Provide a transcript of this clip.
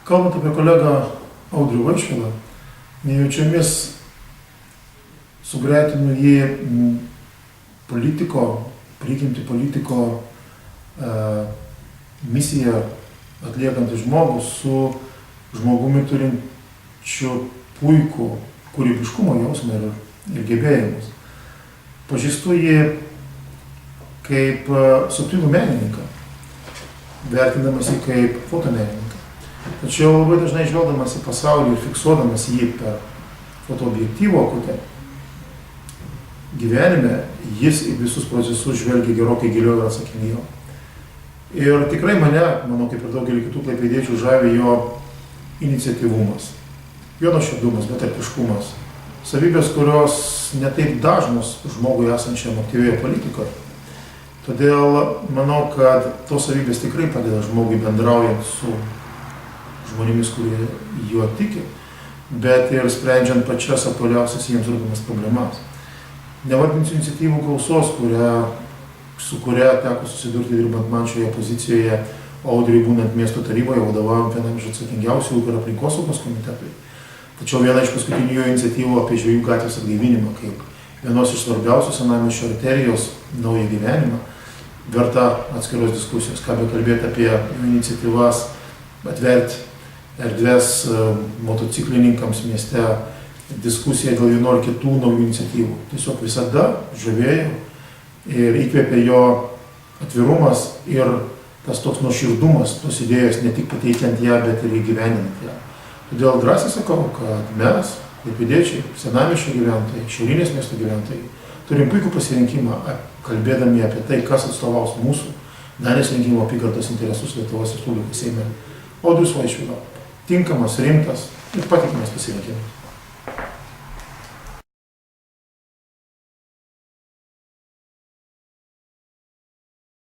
Kalbant apie kolegą Audrių Vaišvilą, nejučiomis sugretinu jį prigimti politiko misiją atliekantį žmogų su žmogumi turinčiu puikų kūrybiškumo jausmą ir gebėjimus. Pažįstu jį kaip subtilų menininką, vertindamas jį kaip fotomenininką. Tačiau labai dažnai žvelgdamas į pasaulį ir fiksuodamas jį per fotoobjektyvo akutę, gyvenime jis į visus procesus žvelgia gerokai giliau ir atsakingiau. Ir tikrai manau, kaip ir daugelį kitų klaipėdiečių, žavi jo iniciatyvumas, jo nuoširdumas, betarpiškumas, savybės, kurios netaip dažnos žmogui esančiam aktyvioje politikoje. Todėl manau, kad tos savybės tikrai padeda žmogui bendraujant su žmonėmis, kurie juo tiki, bet ir sprendžiant pačias aktualiausias jiems rūpimas problemas. Nevardinsiu iniciatyvų gausos, su kuria teko susidurti dirbant man šioje pozicijoje, Audriui būnant miesto taryboje, vadovaujant vienam iš atsakingiausių ūkio ir aplinkosaugos komitetui. Tačiau viena iš paskutinių jo iniciatyvų apie Žvejų gatvės atgaivinimą, kaip vienos iš svarbiausių senamiesčio arterijos naują gyvenimą, verta atskiros diskusijos, ką bekalbėti apie iniciatyvas atverti erdvės motociklininkams mieste, diskusija dėl vienų ar kitų naujų iniciatyvų. Tiesiog visada žavėjo ir įkvėpė jo atvirumas ir tas toks nuoširdumas, tos idėjos ne tik pateikiant ją, bet ir įgyvendinant ją. Todėl drąsiai sakau, kad mes, klaipėdiečiai, senamiesčio gyventojai, šiaurinės miesto gyventojai, turim puikų pasirinkimą, kalbėdami apie tai, kas atstovaus mūsų Danės rinkimų apygardos interesus Lietuvos Respublikos Seime. Audrius Vaišvila. Tinkamas, rimtas ir patikimas pasirinkimas.